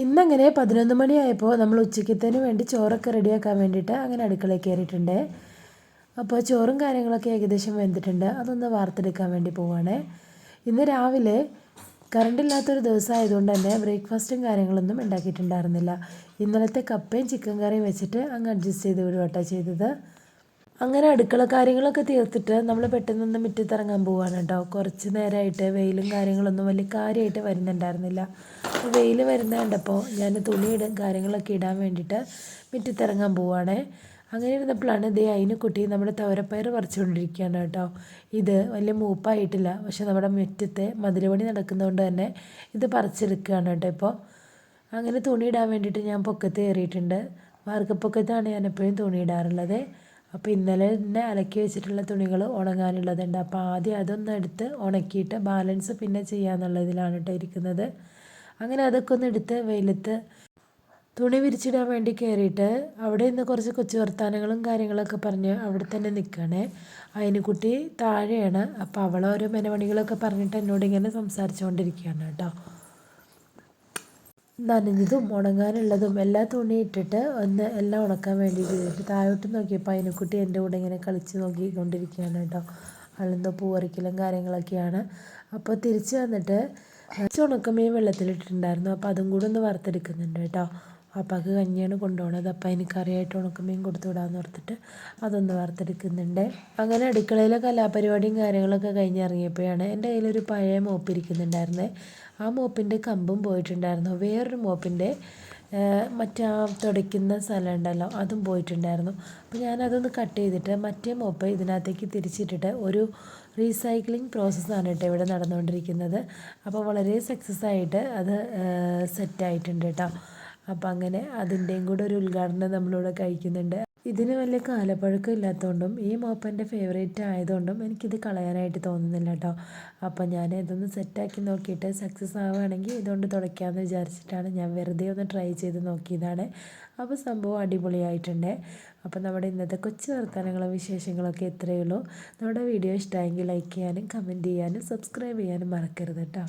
ഇന്നങ്ങനെ 11 മണിയായപ്പോൾ നമ്മൾ ഉച്ചക്കത്തേന് വേണ്ടി ചോറൊക്കെ റെഡിയാക്കാൻ വേണ്ടിയിട്ട് അങ്ങനെ അടുക്കളയിൽ കയറിയിട്ടുണ്ട്. അപ്പോൾ ചോറും കാര്യങ്ങളൊക്കെ ഏകദേശം വെന്തിട്ടുണ്ട്. അതൊന്ന് വാർത്തെടുക്കാൻ വേണ്ടി പോവുകയാണ്. ഇന്ന് രാവിലെ കറണ്ടില്ലാത്തൊരു ദിവസമായതുകൊണ്ട് തന്നെ ബ്രേക്ക്ഫാസ്റ്റും കാര്യങ്ങളൊന്നും ഉണ്ടാക്കിയിട്ടുണ്ടായിരുന്നില്ല. ഇന്നലത്തെ കപ്പയും ചിക്കൻ കറിയും വെച്ചിട്ട് അങ്ങ് അഡ്ജസ്റ്റ് ചെയ്ത് വിടുകയാണ് ചെയ്തത്. അങ്ങനെ അടുക്കള കാര്യങ്ങളൊക്കെ തീർത്തിട്ട് നമ്മൾ പെട്ടെന്നൊന്ന് മുറ്റത്തിറങ്ങാൻ പോവുകയാണ് കേട്ടോ. കുറച്ച് നേരമായിട്ട് വെയിലും കാര്യങ്ങളൊന്നും വലിയ കാര്യമായിട്ട് വരുന്നുണ്ടായിരുന്നില്ല. അപ്പോൾ വെയിൽ വരുന്ന കണ്ടപ്പോൾ ഞാൻ കാര്യങ്ങളൊക്കെ ഇടാൻ വേണ്ടിയിട്ട് മുറ്റത്തിറങ്ങാൻ പോവുകയാണ്. അങ്ങനെ ഇരുന്നപ്പോഴാണ് അതിനെക്കുട്ടി നമ്മുടെ തുവരപ്പയർ പറിച്ചുകൊണ്ടിരിക്കുകയാണ് കേട്ടോ. ഇത് വലിയ മൂപ്പായിട്ടില്ല, പക്ഷെ നമ്മുടെ മുറ്റത്തെ മതിലുപണി നടക്കുന്നതുകൊണ്ട് തന്നെ ഇത് പറിച്ചെടുക്കുകയാണ് കേട്ടോ ഇപ്പോൾ. അങ്ങനെ തുണി ഇടാൻ വേണ്ടിയിട്ട് ഞാൻ പൊക്കത്ത് കയറിയിട്ടുണ്ട്. വാർക്കപ്പൊക്കത്താണ് ഞാൻ എപ്പോഴും തുണി ഇടാറുള്ളത്. അപ്പോൾ ഇന്നലെ തന്നെ അലക്കി വെച്ചിട്ടുള്ള തുണികൾ ഉണങ്ങാനുള്ളതുണ്ട്. അപ്പോൾ ആദ്യം അതൊന്ന് എടുത്ത് ഉണക്കിയിട്ട് ബാലൻസ് പിന്നെ ചെയ്യാമെന്നുള്ളതിലാണ് കേട്ടോ ഇരിക്കുന്നത്. അങ്ങനെ അതൊക്കെ ഒന്ന് എടുത്ത് വെയിലത്ത് തുണി വിരിച്ചിടാൻ വേണ്ടി കയറിയിട്ട് അവിടെ നിന്ന് കുറച്ച് കൊച്ചു വർത്താനങ്ങളും കാര്യങ്ങളൊക്കെ പറഞ്ഞ് അവിടെ തന്നെ നിൽക്കുകയാണ്. അതിനെക്കുട്ടി താഴെയാണ്. അപ്പോൾ അവൾ ഓരോ മെനവണികളൊക്കെ പറഞ്ഞിട്ട് എന്നോട് ഇങ്ങനെ സംസാരിച്ചുകൊണ്ടിരിക്കുകയാണ് കേട്ടോ. നനഞ്ഞതും ഉണങ്ങാനുള്ളതും എല്ലാ തുണി ഇട്ടിട്ട് ഒന്ന് എല്ലാം ഉണക്കാൻ വേണ്ടിയിട്ട് താഴോട്ട് നോക്കിയപ്പോൾ അതിനെക്കുട്ടി എൻ്റെ കൂടെ ഇങ്ങനെ കളിച്ച് നോക്കിക്കൊണ്ടിരിക്കുകയാണ് കേട്ടോ. അവളെന്തോ പൂവറിക്കലും കാര്യങ്ങളൊക്കെയാണ്. അപ്പോൾ തിരിച്ച് വന്നിട്ട് ഉണക്കമീൻ വെള്ളത്തിലിട്ടിട്ടുണ്ടായിരുന്നു. അപ്പോൾ അതും കൂടെ ഒന്ന് വറുത്തെടുക്കുന്നുണ്ട് കേട്ടോ. അപ്പാക്ക് കഞ്ഞിയാണ് കൊണ്ടുപോകുന്നത്. അപ്പം അതിന് കറിയായിട്ട് ഉണക്കമീൻ കൊടുത്തു വിടാമെന്ന് ഓർത്തിട്ട് അതൊന്ന് വറുത്തെടുക്കുന്നുണ്ട്. അങ്ങനെ അടുക്കളയിലെ കലാപരിപാടിയും കാര്യങ്ങളൊക്കെ കഴിഞ്ഞിറങ്ങിയപ്പോഴാണ് എൻ്റെ കയ്യിലൊരു പഴയ മോപ്പ് ഇരിക്കുന്നുണ്ടായിരുന്നേ. ആ മോപ്പിൻ്റെ കമ്പും പോയിട്ടുണ്ടായിരുന്നു. വേറൊരു മോപ്പിൻ്റെ മറ്റേ തുടയ്ക്കുന്ന സ്ഥലം ഉണ്ടല്ലോ, അതും പോയിട്ടുണ്ടായിരുന്നു. അപ്പോൾ ഞാനതൊന്ന് കട്ട് ചെയ്തിട്ട് മറ്റേ മോപ്പ് ഇതിനകത്തേക്ക് തിരിച്ചിട്ടിട്ട് ഒരു റീസൈക്ലിംഗ് പ്രോസസ്സാണ് കേട്ടോ ഇവിടെ നടന്നുകൊണ്ടിരിക്കുന്നത്. അപ്പോൾ വളരെ സക്സസ് ആയിട്ട് അത് സെറ്റായിട്ടുണ്ട് കേട്ടോ. അപ്പോൾ അങ്ങനെ അതിൻ്റെയും കൂടെ ഒരു ഉദ്ഘാടനം നമ്മളിവിടെ കഴിക്കുന്നുണ്ട്. ഇതിന് വലിയ കാലപ്പഴക്കം ഇല്ലാത്തതുകൊണ്ടും ഈ മോപ്പ് എൻ്റെ ഫേവറേറ്റ് ആയതുകൊണ്ടും എനിക്കിത് കളയാനായിട്ട് തോന്നുന്നില്ല കേട്ടോ. അപ്പോൾ ഞാൻ ഇതൊന്ന് സെറ്റാക്കി നോക്കിയിട്ട് സക്സസ് ആവുകയാണെങ്കിൽ ഇതുകൊണ്ട് തുടയ്ക്കാമെന്ന് വിചാരിച്ചിട്ടാണ് ഞാൻ വെറുതെ ഒന്ന് ട്രൈ ചെയ്ത് നോക്കിയതാണ്. അപ്പോൾ സംഭവം അടിപൊളിയായിട്ടുണ്ട്. അപ്പോൾ നമ്മുടെ ഇന്നത്തെ കൊച്ചു വർത്തമാനങ്ങളും വിശേഷങ്ങളൊക്കെ ഇത്രയേ ഉള്ളൂ. നമ്മുടെ വീഡിയോ ഇഷ്ടമായെങ്കിൽ ലൈക്ക് ചെയ്യാനും കമൻറ്റ് ചെയ്യാനും സബ്സ്ക്രൈബ് ചെയ്യാനും മറക്കരുത് കേട്ടോ.